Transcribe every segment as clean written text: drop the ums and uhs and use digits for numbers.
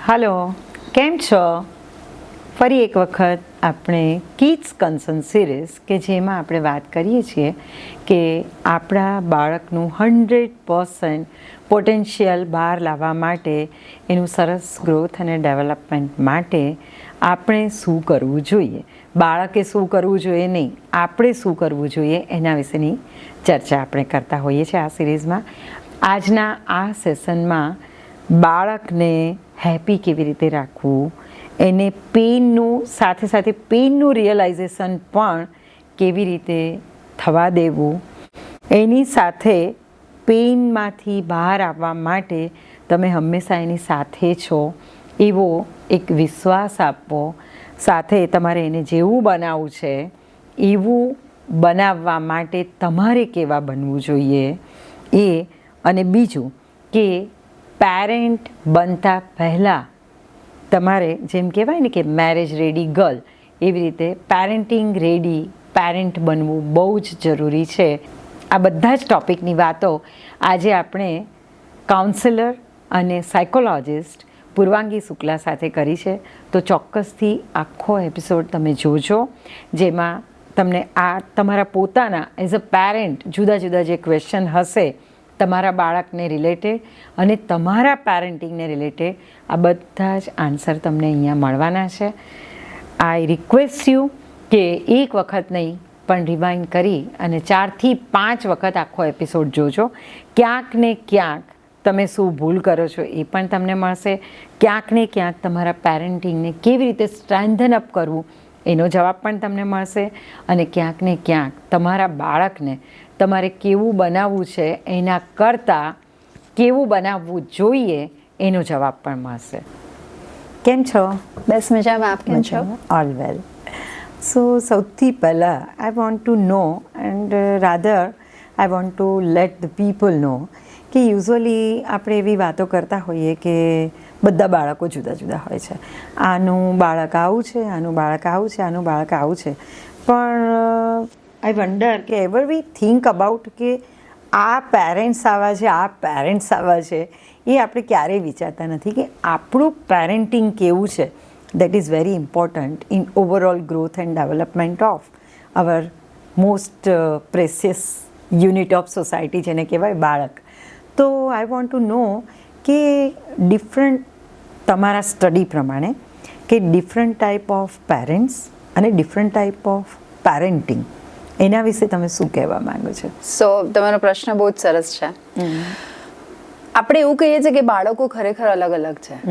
Hello, કેમ છો? ફરી એક વખત આપણે કિડ્સ કન્સર્ન સિરીઝ કે જેમાં આપણે વાત કરીએ છીએ કે આપણા બાળકનું 100% પોટેન્શિયલ બહાર લાવવા માટે એનું સરસ ગ્રોથ અને ડેવલપમેન્ટ માટે આપણે શું કરવું જોઈએ, બાળકે શું કરવું જોઈએ નહીં, આપણે શું કરવું જોઈએ એના વિશેની ચર્ચા આપણે કરતા હોઈએ છીએ આ સિરીઝમાં. આજના આ સેશનમાં બાળકને હેપી કેવી રીતે રાખવું, એને પેઇનનું સાથે સાથે પેઇનનું રિયલાઇઝેશન પણ કેવી રીતે થવા દેવું, એની સાથે પેઇનમાંથી બહાર આવવા માટે તમે હંમેશા એની સાથે છો એવો એક વિશ્વાસ આપવો, સાથે તમારે એને જેવું બનાવવું છે એવું બનાવવા માટે તમારે કેવા બનવું જોઈએ એ, અને બીજું કે પેરેન્ટ બનતા પહેલાં તમારે જેમ કહેવાય ને કે મેરેજ રેડી ગર્લ, એવી રીતે પેરેન્ટિંગ રેડી પેરેન્ટ બનવું બહુ જ જરૂરી છે. આ બધા જ ટૉપિકની વાતો આજે આપણે કાઉન્સેલર અને સાયકોલોજિસ્ટ પૂર્વાંગી શુક્લા સાથે કરી છે. તો ચોક્કસથી આખો એપિસોડ તમે જોજો, જેમાં તમને આ તમારા પોતાના એઝ અ પેરેન્ટ જુદા જુદા જે ક્વેશ્ચન હશે તમારા બાળકને રિલેટેડ અને તમારા પેરેન્ટિંગને રિલેટેડ, આ બધા જ આન્સર તમને અહીંયા મળવાના છે. આઈ રિક્વેસ્ટ યુ કે એક વખત નહીં પણ રિવાઇન્ડ કરી અને 4 થી 5 વખત આખો એપિસોડ જોજો. ક્યાંક ને ક્યાંક તમે શું ભૂલ કરો છો એ પણ તમને મળશે, ક્યાંક ને ક્યાંક તમારા પેરેન્ટિંગને કેવી રીતે સ્ટ્રેન્થન અપ કરવું એનો જવાબ પણ તમને મળશે, અને ક્યાંક ને ક્યાંક તમારા બાળકને તમારે કેવું બનાવવું છે એના કરતાં કેવું બનાવવું જોઈએ એનો જવાબ પણ મળશે. કેમ છો? બસ મજામાં. આપ કેમ છો? All well. સો સૌથી પહેલાં I want to know and rather I want to let the people know કે યુઝ્યુઅલી આપણે એવી વાતો કરતા હોઈએ કે બધા બાળકો જુદા જુદા હોય છે. આનું બાળક આવું છે, આનું બાળક આવું છે, આનું બાળક આવું છે. પણ આઈ વન્ડર કે એવર વી થિંક અબાઉટ કે આ પેરેન્ટ્સ આવા છે, આ પેરેન્ટ્સ આવા છે, એ આપણે ક્યારેય વિચારતા નથી કે આપણું પેરેન્ટિંગ કેવું છે. That is very important in overall growth and development of our most precious unit of society, જેને કહેવાય બાળક. તો આઈ વોન્ટ ટુ નો કે ડિફરન્ટ તમારા સ્ટડી પ્રમાણે કે ડિફરન્ટ ટાઈપ ઓફ પેરેન્ટ્સ અને ડિફરન્ટ ટાઈપ ઓફ પેરેન્ટિંગ, એના વિશે તમે શું કહેવા માંગો છો? સો તમારો પ્રશ્ન બહુ જ સરસ છે. આપણે એવું કહીએ છીએ કે બાળકો ખરેખર અલગ અલગ છે,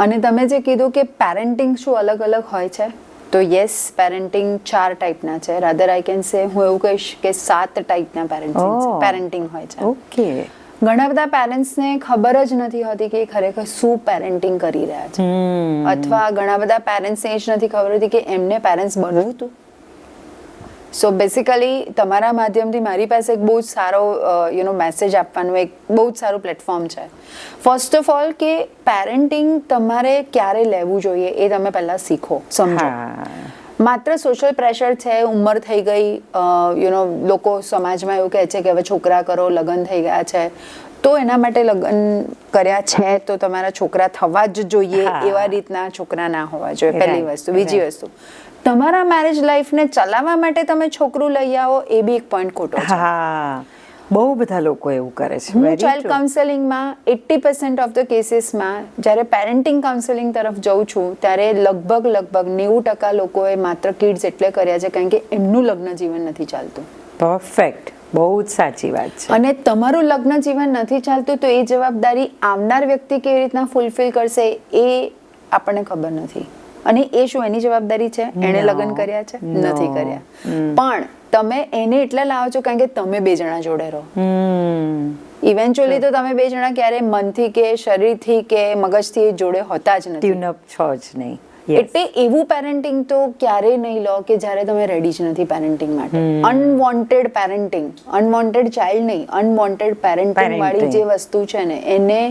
અને તમે જે કીધું કે પેરેન્ટિંગ શું અલગ અલગ હોય છે, તો યસ, પેરેન્ટિંગ 4 ટાઈપના છે. રાધર આઈ કેન સે, હું એવું કહીશ કે 7 ટાઈપના પેરેન્ટિંગ હોય છે. ઓકે. ઘણા બધા પેરેન્ટ્સને ખબર જ નથી હોતી કે ખરેખર શું પેરેન્ટિંગ કરી રહ્યા છે, અથવા ઘણા બધા પેરેન્ટ્સને એ જ નથી ખબર હોતી કે એમને પેરેન્ટ્સ બનવું હતું. સો બેસિકલી તમારા માધ્યમથી મારી પાસે એક બહુ જ સારો મેસેજ આપવાનું એક બહુ જ સારું પ્લેટફોર્મ છે. ફર્સ્ટ ઓફ ઓલ કે પેરેન્ટિંગ તમારે ક્યારે લેવું જોઈએ એ તમે પહેલાં શીખો, સમજો. માત્ર સોશિયલ પ્રેશર છે, ઉંમર થઈ ગઈ, લોકો સમાજમાં એવું કહે છે કે હવે છોકરા કરો, લગ્ન થઈ ગયા છે, તો એના માટે લગ્ન કર્યા છે તો તમારા છોકરા થવા જ જોઈએ એવા રીતના છોકરા ના હોવા જોઈએ, પહેલી વસ્તુ. બીજી વસ્તુ, તમારા મેરેજ લાઈફને ચલાવવા માટે તમે છોકરું લઈ આવો એ બી એક પોઈન્ટ ખોટો છે. બહુ બધા લોકો એવું કરે છે. હું ચાઇલ્ડ કાઉન્સેલિંગમાં 80% ઓફ ધ કેસીસમાં જ્યારે પેરેન્ટિંગ કાઉન્સેલિંગ તરફ જઉં છું ત્યારે લગભગ 90% લોકોએ માત્ર કિડ્સ એટલે કર્યા છે કારણ કે એમનું લગ્ન જીવન નથી ચાલતું. પરફેક્ટ, બહુ જ સાચી વાત છે. અને તમારું લગ્ન જીવન નથી ચાલતું તો એ જવાબદારી આવનાર વ્યક્તિ કેવી રીતના ફૂલફિલ કરશે એ આપણને ખબર નથી. અને એ શું એની જવાબદારી છે? એણે લગ્ન કર્યા છે? નથી કર્યા. પણ તમે એને એટલે લાવો છો કારણ કે તમે 2 જણા જોડે રહો. ઇવેન્ચ્યુઅલી તો તમે 2 જણા ક્યારે મનથી કે શરીરથી કે મગજથી જોડે હોતા જ નથી. ટ્યુન અપ છો જ નહીં. એટલે એવું પેરેન્ટિંગ તો ક્યારેય નહીં લો કે જ્યારે તમે રેડી જ નથી પેરેન્ટિંગ માટે. અનવોન્ટેડ પેરેન્ટિંગ, અનવોન્ટેડ ચાઇલ્ડ નહીં, અનવોન્ટેડ પેરેન્ટિંગ વાળી જે વસ્તુ છે ને એને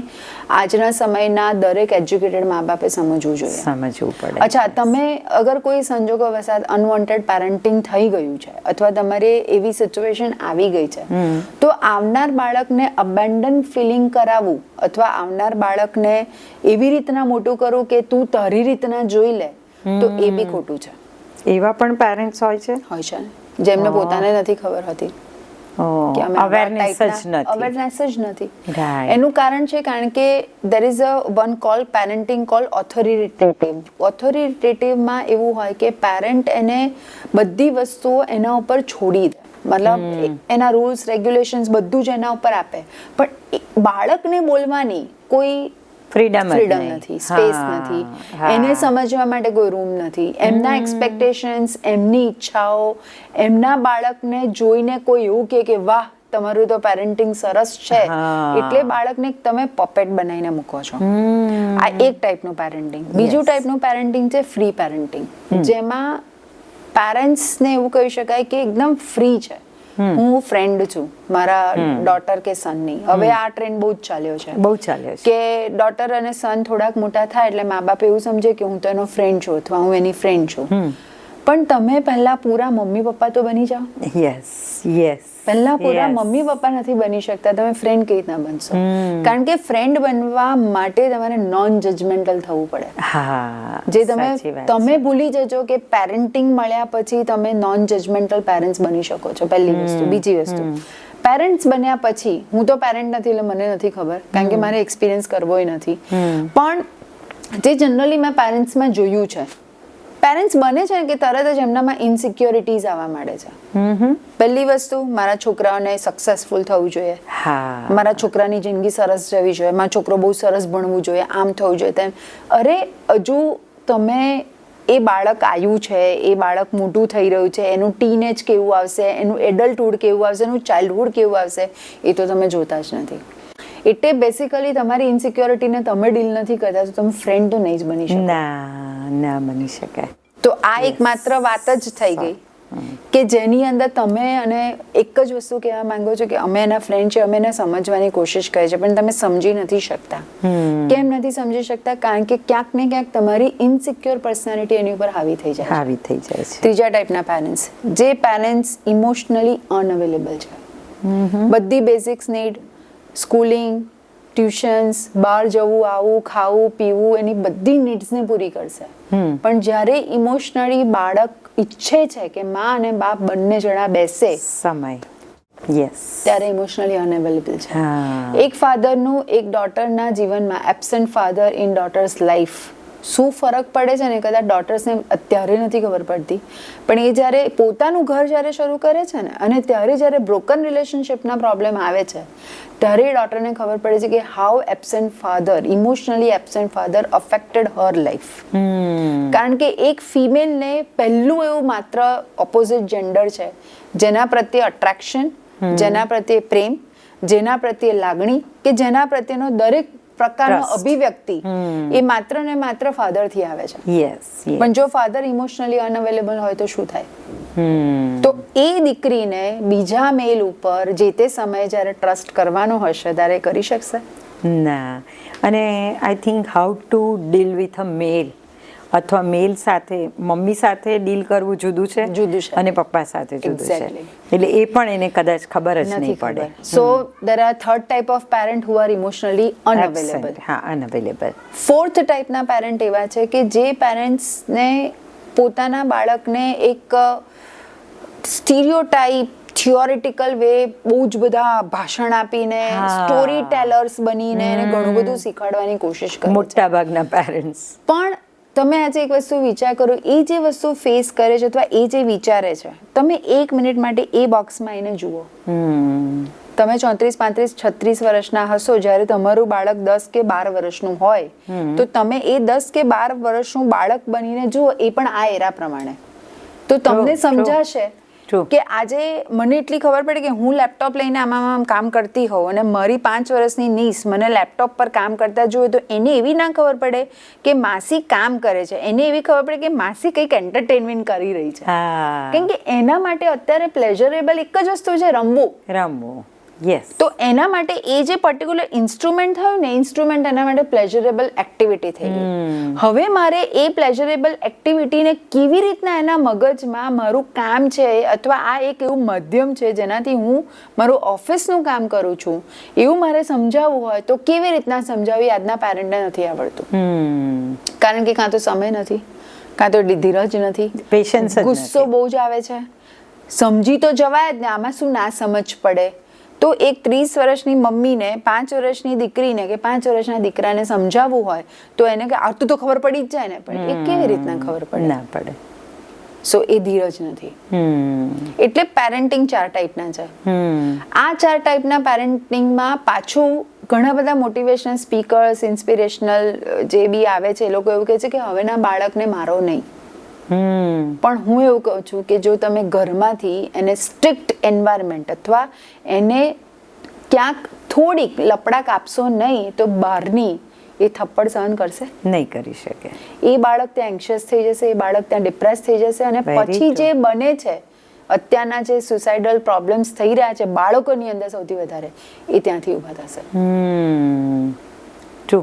આજના સમયના દરેક એજ્યુકેટેડ મા બાપે સમજવું જોઈએ, સમજવું પડે. અચ્છા, તમે અગર કોઈ સંજોગો વસાત અનવોન્ટેડ પેરેન્ટિંગ થઈ ગયું છે અથવા તમારે એવી સિચ્યુએશન આવી ગઈ છે, તો આવનાર બાળકને અબેન્ડન ફિલિંગ કરાવવું અથવા આવનાર બાળકને એવી રીતના મોટું કરવું કે તું તારી રીતના જોઈ લે, તો એ બી ખોટું છે. એવા પણ પેરેન્ટ્સ હોય છે જેમને પોતાને નથી ખબર હતી કે અમે અવેરનેસ જ નથી. અવેરનેસ જ નથી. Right. એનું કારણ છે કારણ કે there is a one call parenting called authoritative. Authoritative-માં એવું હોય કે પેરેન્ટ એને બધી વસ્તુઓ એના ઉપર છોડી દે, મતલબ એના રૂલ્સ રેગ્યુલેશન્સ બધું જ એના ઉપર આપે, પણ બાળકને બોલવાની કોઈ ફ્રીડમ નથી, સ્પેસ નથી, એને સમજવા માટે કોઈ રૂમ નથી. એમના એક્સપેક્ટેશન્સ, એમની ઈચ્છાઓ, એમના બાળકને જોઈને કોઈ એવું કે વાહ તમારું તો પેરેન્ટિંગ સરસ છે, એટલે બાળકને તમે પપેટ બનાવીને મૂકો છો. આ એક ટાઈપનું પેરેન્ટિંગ. બીજું ટાઈપનું પેરેન્ટિંગ છે ફ્રી પેરેન્ટિંગ, જેમાં પેરેન્ટ્સને એવું કહી શકાય કે એકદમ ફ્રી છે. હું ફ્રેન્ડ છું મારા ડોટર કે સનની. હવે આ ટ્રેન્ડ બહુ જ ચાલ્યો છે કે ડોટર અને સન થોડાક મોટા થાય એટલે મા બાપ એવું સમજે કે હું તો એનો ફ્રેન્ડ છું અથવા હું એની ફ્રેન્ડ છું. પણ તમે પહેલા પૂરા મમ્મી પપ્પા તો બની જાઓ. યસ, પહેલા પૂરા મમ્મી પપ્પા નથી બની શકતા, તમે ફ્રેન્ડ કેવી રીતના બનશો? કારણ કે ફ્રેન્ડ બનવા માટે તમારે નોન જજમેન્ટલ થવું પડે. જે તમે ભૂલી જજો કે પેરેન્ટિંગ મળ્યા પછી તમે નોન જજમેન્ટલ પેરેન્ટ્સ બની શકો છો, પહેલી વસ્તુ. બીજી વસ્તુ, પેરેન્ટ્સ બન્યા પછી, હું તો પેરેન્ટ નથી એટલે મને નથી ખબર, કારણ કે મારે એક્સપિરિયન્સ કરવોય નથી, પણ જે જનરલી મેં પેરેન્ટ્સમાં જોયું છે, પેરેન્ટ્સ બને છે કે તરત જ એમનામાં ઇનસિક્યોરિટીઝ આવવા માંડે છે. પહેલી વસ્તુ, મારા છોકરાઓને સક્સેસફુલ થવું જોઈએ, મારા છોકરાની જિંદગી સરસ જવી જોઈએ, મારો છોકરો બહુ સરસ ભણવું જોઈએ, આમ થવું જોઈએ, તેમ. અરે હજુ તમે એ બાળક આવ્યું છે, એ બાળક મોટું થઈ રહ્યું છે, એનું ટીનેજ કેવું આવશે, એનું એડલ્ટહુડ કેવું આવશે, એનું ચાઇલ્ડહુડ કેવું આવશે, એ તો તમે જોતા જ નથી. એટલે બેસિકલી તમારી ઇનસિક્યોરિટીને તમે ડીલ નથી કરતા તો તમે ફ્રેન્ડ તો નહીં જ બની શકો. ના બની શકે. તો આ એક માત્ર વાત જ થઈ ગઈ કે જેની અંદર તમે, અને એક જ વસ્તુ કહેવા માંગો છો કે અમે એના ફ્રેન્ડ છે, અમે એને સમજવાની કોશિશ કરીએ છીએ, પણ તમે સમજી નથી શકતા. કેમ નથી સમજી શકતા? કારણ કે ક્યાંક ને ક્યાંક તમારી ઇનસિક્યોર પર્સનાલિટી એની ઉપર હાવી થઈ જાય છે. ત્રીજા ટાઈપના પેરેન્ટ્સ, જે પેરેન્ટ્સ ઇમોશનલી અનઅવેલેબલ છે. બધી બેઝિક્સ નીડ, સ્કૂલિંગ, ટ્યુશન્સ, બહાર જવું, આવું, ખાવું, પીવું, એની બધી નીડ્સને પૂરી કરશે, પણ જ્યારે ઇમોશનલી બાળક ઈચ્છે છે કે મા અને બાપ બંને જણા બેસે સમય, ત્યારે ઇમોશનલી અનઅવેલેબલ છે. એક ફાધરનું એક ડોટરના જીવનમાં absent father in daughter's life, શું ફરક પડે છે ને કદાચ ડોટર્સને અત્યારે નથી ખબર પડતી, પણ એ જ્યારે પોતાનું ઘર જ્યારે શરૂ કરે છે ને, અને ત્યારે જ્યારે બ્રોકન રિલેશનશિપના પ્રોબ્લેમ આવે છે, ત્યારે ડોટરને ખબર પડે છે કે how absent father, emotionally absent father affected her life. કારણ કે એક ફિમેલને પહેલું એવું માત્ર ઓપોઝિટ જેન્ડર છે જેના પ્રત્યે અટ્રેક્શન, જેના પ્રત્યે પ્રેમ, જેના પ્રત્યે લાગણી, કે જેના પ્રત્યેનો દરેક પ્રકારનો અભિવ્યક્તિ એ માત્ર ને માત્ર ફાધર થી આવે છે. પણ જો ફાધર ઇમોશનલી અનઅવેલેબલ હોય તો શું થાય? તો એ દીકરીને બીજા મેલ ઉપર જે તે સમયે જ્યારે ટ્રસ્ટ કરવાનો હશે ત્યારે કરી શકશે ના. અને I think how to deal with a male અથવા મેલ સાથે, મમ્મી સાથે ડીલ કરવું જુદું છે અને પપ્પા સાથે જુદું છે, એટલે એ પણ એને કદાચ ખબર જ નહીં પડે. સો there are third type of parent who are emotionally unavailable. unavailable. fourth ટાઈપના પેરેન્ટ એવા છે કે જે પેરેન્ટ્સને પોતાના બાળકને એક સ્ટીરિયોટાઇપ, થિયોરિટિકલ વે, બહુ જ બધા ભાષણ આપીને, સ્ટોરી ટેલર્સ બનીને એને ઘણું બધું શીખવાડવાની કોશિશ કરે. મોટા ભાગના પેરેન્ટ્સ. પણ તમે આજે એક વસ્તુ વિચાર કરો, એ જે વસ્તુ ફેસ કરે છે અથવા એ જે વિચારે છે, તમે 1 મિનિટ માટે એ બોક્સમાં એને જુઓ. તમે 34, 35, 36 વર્ષના હશો, જ્યારે તમારું બાળક 10 કે 12 વર્ષનું હોય, તો તમે એ 10 કે 12 વર્ષનું બાળક બનીને જુઓ, એ પણ આ એરા પ્રમાણે, તો તમને સમજાશે True. કે આજે મને એટલી ખબર પડે કે હું લેપટોપ લઈને આમ કામ કરતી હોઉં અને મારી 5 વર્ષની નીસ મને લેપટોપ પર કામ કરતા જોઈએ તો એને એવી ના ખબર પડે કે માસી કામ કરે છે, એને એવી ખબર પડે કે માસી કંઈક એન્ટરટેનમેન્ટ કરી રહી છે. હા, કેમ કે એના માટે અત્યારે પ્લેઝરેબલ એક જ વસ્તુ છે, રમવું. યસ. તો એના માટે એ જે પર્ટિક્યુલર ઇન્સ્ટ્રુમેન્ટ થયું ને, ઇન્સ્ટ્રુમેન્ટ એના માટે પ્લેઝરેબલ એક્ટિવિટી થઈ ગઈ. હવે મારે એ પ્લેઝરેબલ એક્ટિવિટીને કેવી રીતના એના મગજમાં મારું કામ છે અથવા આ એક એવું માધ્યમ છે જેનાથી હું મારું ઓફિસનું કામ કરું છું એવું મારે સમજાવવું હોય તો કેવી રીતના સમજાવવી આજના પેરેન્ટને નથી આવડતું. કારણ કે કાં તો સમય નથી, કાં તો ધીરજ નથી, પેશન્સ, ગુસ્સો બહુ જ આવે છે. સમજી તો જવાય જ ને, આમાં શું ના સમજ પડે. તો એક 30 વર્ષની મમ્મીને 5 વર્ષની દીકરીને કે 5 વર્ષના દીકરાને સમજાવવું હોય તો એને કે આટલું તો ખબર પડી જ જાય ને, પણ એ કેવી રીતના ખબર પડે? ના પડે. સો એ ધીરજ નથી. એટલે પેરેન્ટિંગ 4 ટાઈપના છે. આ 4 ટાઈપના પેરેન્ટિંગમાં પાછું ઘણા બધા મોટિવેશનલ સ્પીકર્સ, ઇન્સ્પિરેશનલ જે બી આવે છે એ લોકો એવું કહે છે કે હવેના બાળકને મારો નહીં. પણ હું એવું કહું છું કે જો તમે ઘરમાંથી એને સ્ટ્રિક્ટ એન્વાયરમેન્ટ અથવા એને ક્યાંક થોડીક લપડાક આપશો નહીં તો બહારની એ થપ્પડ સહન કરશે નહીં કરી શકે. એ બાળક ત્યાં એન્શિયસ થઈ જશે, એ બાળક ત્યાં ડિપ્રેસ થઈ જશે અને પછી જે બને છે અત્યારના જે સુસાઇડલ પ્રોબ્લેમ્સ થઈ રહ્યા છે બાળકોની અંદર સૌથી વધારે એ ત્યાંથી ઊભા થશે. ટ્રુ.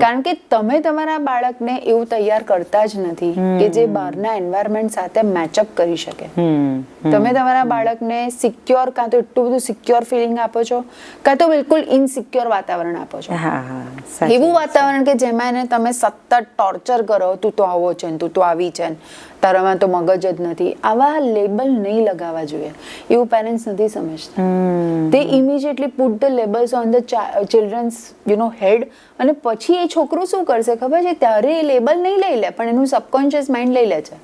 કારણ કે તમે તમારા બાળકને એવું તૈયાર કરતા જ નથી કે જે બહારના એન્વાયરમેન્ટ સાથે મેચઅપ કરી શકે. તમે તમારા બાળકને સિક્યોર કાં તો એટલું બધું સિક્યોર ફિલિંગ આપો છો કાં તો બિલકુલ ઇનસિક્યોર વાતાવરણ આપો છો. એવું વાતાવરણ કે જેમાં એને તમે સતત ટોર્ચર કરો, તું તો આવો છે ને તું તો આવી છે ને તારામાં તો મગજ જ નથી. આવા લેબલ નહીં લગાવવા જોઈએ. એવું પેરેન્ટ્સ નથી સમજતા. તે immediately put the labels on the children's head અને પછી એ છોકરું શું કરશે ખબર છે? ત્યારે એ લેબલ નહીં લઈ લે પણ એનું સબકોન્શિયસ માઇન્ડ લઈ લે છે.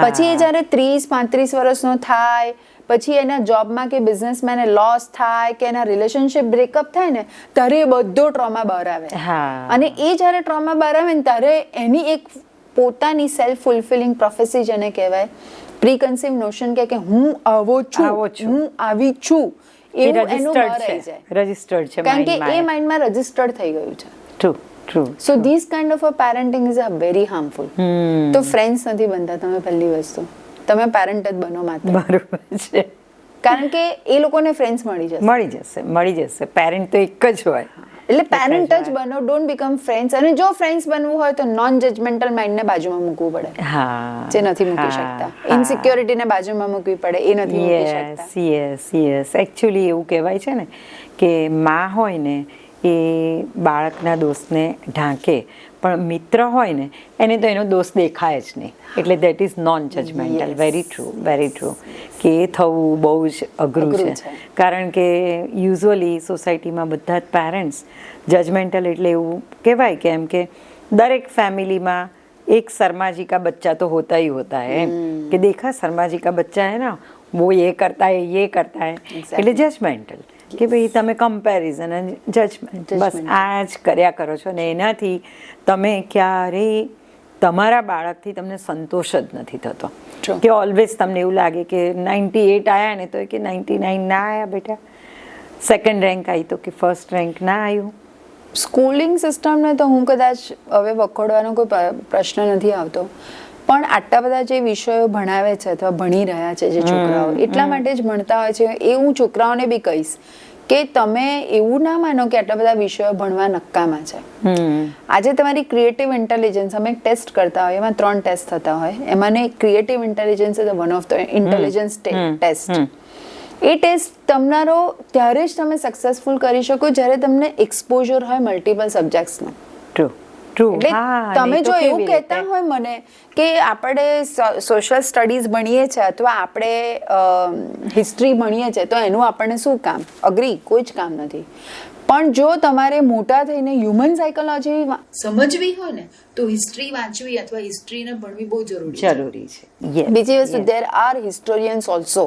પછી એ જ્યારે 30-35 વર્ષનો થાય પછી એના જોબમાં કે બિઝનેસમાં એને લોસ થાય કે એના રિલેશનશિપ બ્રેકઅપ થાય ને ત્યારે એ બધો ટ્રોમા બહાર આવે. અને એ જ્યારે ટ્રોમા બહાર આવે ને ત્યારે એની એક પોતાની સેલ્ફ ફુલફિલિંગ પ્રોફેસી જેને કહેવાય, પ્રીકન્સીવ નોશન કે હું આવો છું, હું આવી છું, એવું એનું બહાર આવી જાય. રજિસ્ટર્ડ છે, કારણ કે એ માઇન્ડમાં રજિસ્ટર્ડ થઈ ગયું છે. True. So this kind of a parenting is a very harmful. તો ફ્રેન્ડ્સ નથી બનતા તમે પહેલી વસ્તુ. તમે પેરેન્ટ જ બનો માત્ર. બરોબર છે. કારણ કે એ લોકોને ફ્રેન્ડ્સ મળી જશે. પેરેન્ટ તો એક જ હોય. એટલે પેરેન્ટ જ બનો, ડોન્ટ બીકમ ફ્રેન્ડ્સ. અને જો ફ્રેન્ડ્સ બનવું હોય તો નોન જજમેન્ટલ માઇન્ડને બાજુમાં મૂકવું પડે. જે નથી મૂકી શકતા. ઇનસિક્યોરિટીને બાજુમાં મૂકવી પડે, એ નથી મૂકી શકતા. યસ. એકચ્યુઅલી એવું કહેવાય છે ને કે માં હોય ને એ બાળકના દોષને ઢાંકે પણ મિત્ર હોય ને એને તો એનો દોષ દેખાય જ નહીં. એટલે that is known judgemental. Very true. કે એ થવું બહુ જ અઘરું છે. કારણ કે યુઝ્યુઅલી સોસાયટીમાં બધા જ પેરેન્ટ્સ જજમેન્ટલ એટલે એવું કહેવાય કે એમ કે દરેક ફેમિલીમાં એક શર્માજી કા બચ્ચા તો હોતા ही होता है એમ કે દેખા શર્માજી કા બચ્ચા है ना वो ये करता है ये करता है. એટલે જજમેન્ટલ કે ભાઈ તમે કમ્પેરિઝન અને જજમેન્ટ બસ આ જ કર્યા કરો છો ને એનાથી તમે ક્યારેય તમારા બાળકથી તમને સંતોષ જ નથી થતો. કે ઓલવેઝ તમને એવું લાગે કે 98 આવ્યા ને તો કે 99 ના આવ્યા બેટા, સેકન્ડ રેન્ક આવી તો કે ફર્સ્ટ રેન્ક ના આવ્યું. સ્કૂલિંગ સિસ્ટમને તો હું કદાચ હવે વખોડવાનો કોઈ પ્રશ્ન નથી આવતો, પણ આટલા બધા જે વિષયો ભણાવે છે અથવા ભણી રહ્યા છે જે છોકરાઓ એટલા માટે જ ભણતા હોય છે. એ હું છોકરાઓને બી કહીશ કે તમે એવું ના માનો કે આટલા બધા વિષયો ભણવા નક્કામાં છે. આજે તમારી ક્રિએટિવ ઇન્ટેલિજન્સ અમે એક ટેસ્ટ કરતા હોય, એમાં 3 ટેસ્ટ થતા હોય, એમાં creative intelligence is one of the intelligence test. એ ટેસ્ટ તમારો ત્યારે જ તમે સક્સેસફુલ કરી શકો જ્યારે તમને એક્સપોઝર હોય મલ્ટિપલ સબ્જેક્ટ્સનો. એટલે તમે જો એવું કહેતા હોય મને કે આપણે સોશિયલ સ્ટડીઝ ભણીએ છીએ અથવા આપણે હિસ્ટ્રી ભણીએ છીએ તો એનું આપણને શું કામ? અગ્રી, કોઈ જ કામ નથી. પણ જો તમારે મોટા થઈને હ્યુમન સાયકોલોજી સમજવી હોય ને તો હિસ્ટ્રી વાંચવી અથવા હિસ્ટ્રીને ભણવી બહુ જરૂરી છે. બીજી વસ્તુ દેર આર હિસ્ટોરિયન્સ ઓલ્સો.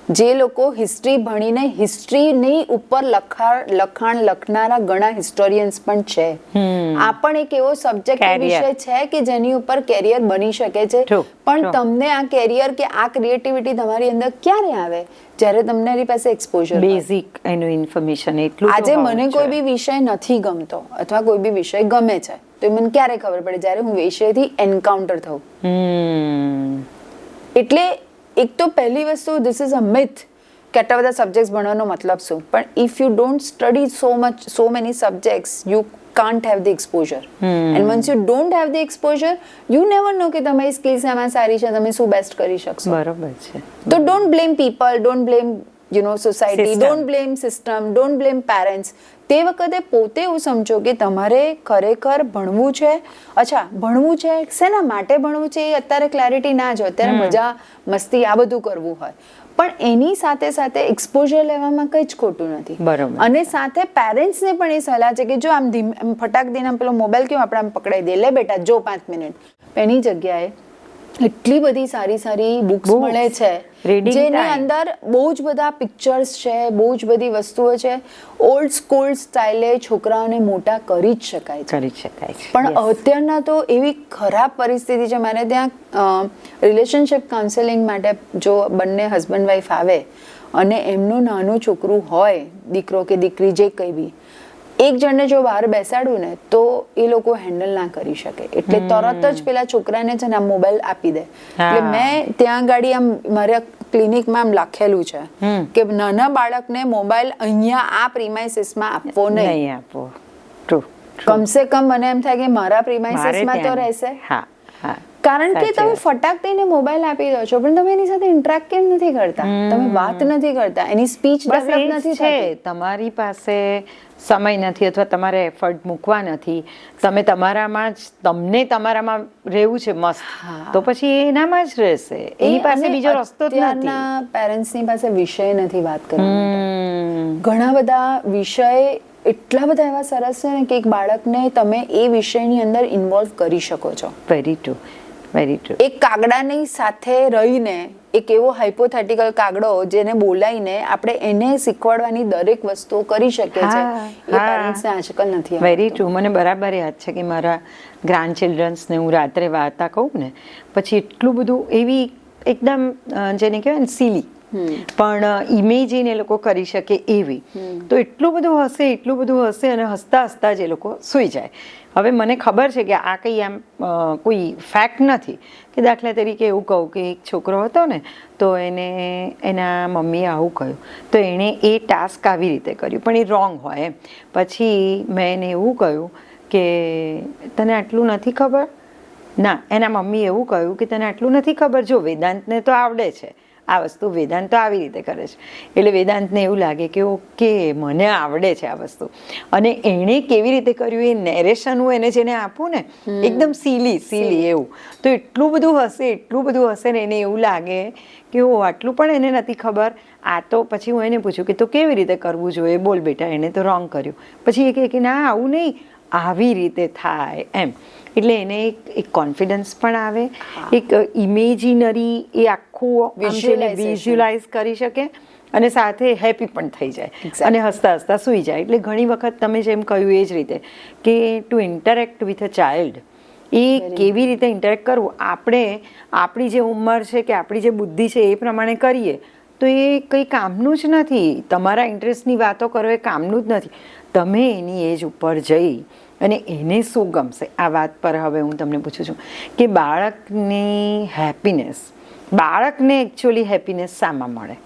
જે લોકો હિસ્ટ્રી ભણીને હિસ્ટ્રીની ઉપર લખાણ લખનારા ઘણા હિસ્ટોરિયન્સ પણ છે. આ પણ એક એવો સબ્જેક્ટ વિષય છે કે જેની ઉપર કેરિયર બની શકે છે. પણ તમને આ કેરિયર કે આ ક્રિએટિવિટી તમારી અંદર ક્યારે આવે? જ્યારે તમારી પાસે એક્સપોઝર, બેઝિક એનું ઇન્ફોર્મેશન એટલું. આજે મને કોઈ બી વિષય નથી ગમતો અથવા કોઈ બી વિષય ગમે છે તો મને ક્યારે ખબર પડે? જ્યારે હું વિષયથી એન્કાઉન્ટર થઉં. એટલે એક તો પહેલી વસ્તુ, ધીસ ઇઝ અ મિથ કે આટલા બધા સબ્જેક્ટ્સ ભણવાનો મતલબ શું? પણ if you don't study so many subjects, you can't have the exposure. And once you don't have the exposure, you never know કે તમારી સ્કિલ્સ એમાં સારી છે, તમે શું બેસ્ટ કરી શકશો. બરોબર છે. તો don't blame people, don't blame society, don't blame system, don't blame parents. તે વખતે પોતે એવું સમજો કે તમારે ખરેખર ભણવું છે. અચ્છા, ભણવું છે, શેના માટે ભણવું છે એ અત્યારે ક્લેરિટી ના જ હોય. અત્યારે મજા મસ્તી આ બધું કરવું હોય, પણ એની સાથે સાથે એક્સપોઝર લેવામાં કંઈ જ ખોટું નથી. બરોબર. અને સાથે પેરેન્ટ્સને પણ એ સલાહ છે કે જો આમ ફટાક દઈને પેલો મોબાઈલ કેવો આપણે આમ પકડાઈ દે, લે બેટા જો 5 મિનિટ, એની જગ્યાએ એટલી બધી સારી સારી બુક્સ મળે છે જેની અંદર બહુ જ બધા પિક્ચર્સ છે, બહુ જ બધી વસ્તુઓ છે. ઓલ્ડ સ્કૂલ સ્ટાઇલે છોકરાઓને મોટા કરી જ શકાય છે. પણ અત્યારના તો એવી ખરાબ પરિસ્થિતિ છે. મારે ત્યાં રિલેશનશિપ કાઉન્સેલિંગ માટે જો બંને હસબન્ડ વાઈફ આવે અને એમનું નાનું છોકરું હોય, દીકરો કે દીકરી જે કંઈ બી, એક જણને જો બહાર બેસાડું ને તો એ લોકો હેન્ડલ ના કરી શકે. એટલે તરત જ પેલા છોકરાને છે ને આમ મોબાઈલ આપી દે. એટલે મેં ત્યાં ગાડી આમ મારા ક્લિનિકમાં આમ લખેલું છે કે નાના બાળકને મોબાઈલ અહીંયા આ પ્રીમાઇસીસમાં આપવો નહીં. આપવો. ટ્રુ. કમસે કમ મને એમ થાય કે મારા પ્રીમાઇસીસમાં તો રહેશે. કારણ કે તમે ફટાક દઈને મોબાઈલ આપી દો છો, પણ તમે એની સાથે ઇન્ટરેક્ટ કેમ નથી કરતા? તમે વાત નથી કરતા, એની સ્પીચ ડેવલપ નથી થતી. તમારી પાસે સમય નથી અથવા તમારે એફર્ટ મૂકવા નથી, તમે તમારામાં જ, તમને તમારામાં રહેવું છે મસ્ત, તો પછી એનામાં જ રહેશે. એની પાસે બીજો રસ્તો જ નથી. પેરેન્ટ્સની પાસે વિષય નથી વાત કરવાનો. ઘણા બધા વિષય એટલા બધા એવા સરસ છે ને કે એક બાળકને તમે એ વિષયની અંદર ઇન્વોલ્વ કરી શકો છો. Very true, very true. એક કાગડાની સાથે રહીને, એક એવો હાઇપોથેટિકલ કાગડો જેને બોલાવીને આપણે એને શીખવાડવાની દરેક વસ્તુ કરી શકીએ છે. એ પેરેન્ટ્સને આજકાલ નથી. Very true. મને બરાબર યાદ છે કે મારા ગ્રાન્ડ ચિલ્ડ્રન્સને હું રાત્રે વાર્તા કહું ને, પછી એટલું બધું એવી એકદમ જેને કહેવાય ને સિલી, પણ ઇમેજિન એ લોકો કરી શકે એવી, તો એટલું બધું હશે અને હસતા હસતા જ એ લોકો સૂઈ જાય. હવે મને ખબર છે કે આ કંઈ આમ કોઈ ફેક્ટ નથી, કે દાખલા તરીકે એવું કહું કે એક છોકરો હતો ને, તો એને એના મમ્મીએ આવું કહ્યું, તો એણે એ ટાસ્ક આવી રીતે કર્યું, પણ એ રોંગ હોય એમ. પછી મેં એને એવું કહ્યું કે તને આટલું નથી ખબર? ના, એના મમ્મીએ એવું કહ્યું કે તને આટલું નથી ખબર, જો વેદાંતને તો આવડે છે આ વસ્તુ, વેદાંત તો આવી રીતે કરે છે. એટલે વેદાંતને એવું લાગે કે ઓકે, મને આવડે છે આ વસ્તુ. અને એણે કેવી રીતે કર્યું એ નેરેશન હું એને જેને આપું ને, એકદમ સીલી એવું, તો એટલું બધું હશે ને એને એવું લાગે કે ઓ આટલું પણ એને નથી ખબર. આ તો પછી હું એને પૂછ્યું કે તો કેવી રીતે કરવું જોઈએ, બોલ બેટા, એને તો રોંગ કર્યું. પછી એ કહે કે ના, આવું નહીં, આવી રીતે થાય એમ. એટલે એને એક કોન્ફિડન્સ પણ આવે, એક ઇમેજિનરી એ આખું વિઝ્યુલાઇઝ કરી શકે, અને સાથે હેપી પણ થઈ જાય અને હસતા હસતા સૂઈ જાય. એટલે ઘણી વખત તમે જેમ કહ્યું એ જ રીતે કે to interact with a child, એ કેવી રીતે ઇન્ટરેક્ટ કરવું, આપણે આપણી જે ઉંમર છે કે આપણી જે બુદ્ધિ છે એ પ્રમાણે કરીએ તો એ કંઈ કામનું જ નથી. તમારા ઇન્ટરેસ્ટની વાતો કરો એ કામનું જ નથી. તમે એની એજ ઉપર જઈ અને એને શું ગમશે, આ વાત પર હવે હું તમને પૂછું છું કે બાળકની હેપીનેસ, બાળકને એકચ્યુઅલી હેપીનેસ શામાં મળે?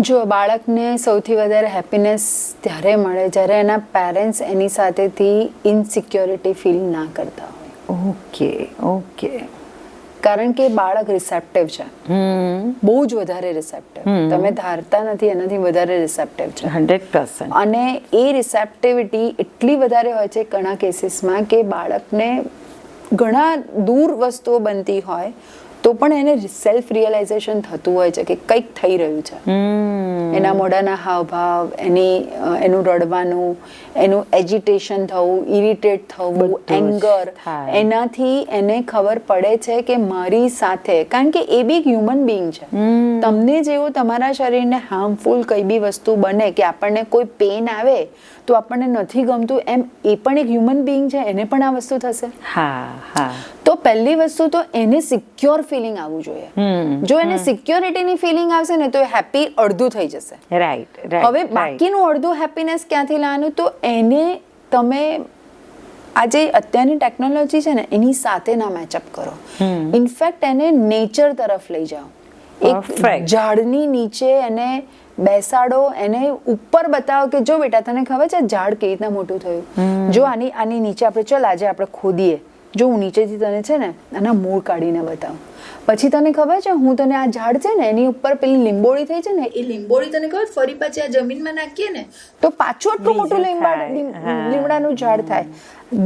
જો બાળકને સૌથી વધારે હેપીનેસ ત્યારે મળે જ્યારે એના પેરેન્ટ્સ એની સાથેથી ઇનસિક્યોરિટી ફીલ ના કરતા હોય. ઓકે. કારણ કે બાળક રિસેપ્ટિવ છે, બહુ જ વધારે રિસેપ્ટિવ. તમે ધારતા નથી એનાથી વધારે રિસેપ્ટિવ છે. 100%. અને એ રિસેપ્ટિવિટી એટલી વધારે હોય છે ઘણા કેસીસમાં કે બાળકને ઘણા દૂર વસ્તુઓ બનતી હોય તો પણ એને સેલ્ફ રિયલાઇઝેશન થતું હોય છે કે કંઈક થઈ રહ્યું છે. એના મોઢાના હાવભાવ, એનું રડવાનું, એનું એજિટેશન થવું, ઇરિટેટ થવું, એંગર, એનાથી એને ખબર પડે છે કે મારી સાથે, કારણ કે એ બી એક હ્યુમન બિંગ છે. તમને જેવું તમારા શરીરને હાર્મફુલ કઈ બી વસ્તુ બને કે આપણને કોઈ પેન આવે તો આપણને નથી ગમતું, એમ એ પણ એક હ્યુમન બિંગ છે, એને પણ આ વસ્તુ થશે. તો પહેલી વસ્તુ તો એને સિક્યોર ફિલિંગ આવવું જોઈએ. જો એને સિક્યોરિટીની ફિલિંગ આવશે ને તો એ હેપી અડધું થઈ જશે. રાઈટ. હવે બાકીનું અડધું હેપીનેસ ક્યાંથી લાવવાનું? તો એને તમે આજે અત્યારની ટેકનોલોજી છે ને એની સાથે ના મેચઅપ કરો. ઇનફેક્ટ એને નેચર તરફ લઈ જાઓ. એક ઝાડની નીચે એને બેસાડો, એને ઉપર બતાવો કે જો બેટા તને ખબર છે ઝાડ કેવી રીતના મોટું થયું, જો આની નીચે આપણે ચાલ આજે આપણે ખોદીએ, જો હું નીચેથી તને છે ને આના મૂળ કાઢીને બતાવું, પછી તને ખબર છે હું તને આ ઝાડ છે ને એની ઉપર પેલી લીંબોળી થઈ છે ને એ લીંબોળી તને ખબર ફરી પાછી આ જમીનમાં નાખીએ ને તો પાછું આટલું મોટું લીમડાનું ઝાડ થાય.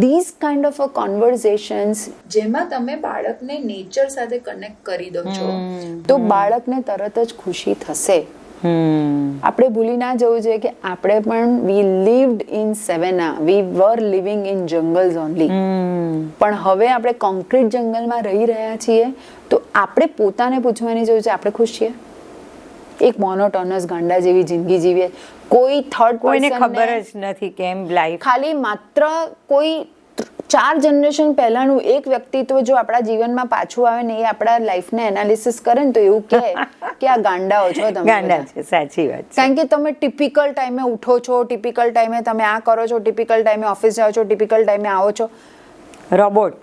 These kind of a conversations જેમાં તમે બાળકને નેચર સાથે કનેક્ટ કરી દો છો તો બાળકને તરત જ ખુશી થશે. આપણે ભૂલી ના જવું જોઈએ કે આપણે પણ we lived in savanna, we were living in jungles only, પણ હવે આપણે કોન્ક્રીટ જંગલમાં રહી રહ્યા છીએ તો આપણે પોતાને પૂછવાની જરૂર છે આપણે ખુશ છીએ? એક મોનોટોનસ ગાંડા જેવી જિંદગી જીવીએ, કોઈ થર્ડ કોઈને ખબર જ નથી કેમ લાઈફ, ખાલી માત્ર કોઈ 4 જનરેશન પહેલાનું એક વ્યક્તિત્વ જો આપણા જીવનમાં પાછું આવે ને એ આપણા લાઈફને એનાલિસિસ કરે ને તો એવું કે આ ગાંડાઓ છો તમે. ગાંડા છે, સાચી વાત છે. કારણ કે તમે ટિપિકલ ટાઈમે ઉઠો છો, ટિપિકલ ટાઈમે તમે આ કરો છો, ટિપિકલ ટાઈમે ઓફિસ જાઓ છો, ટિપિકલ ટાઈમે આવો છો. રોબોટ,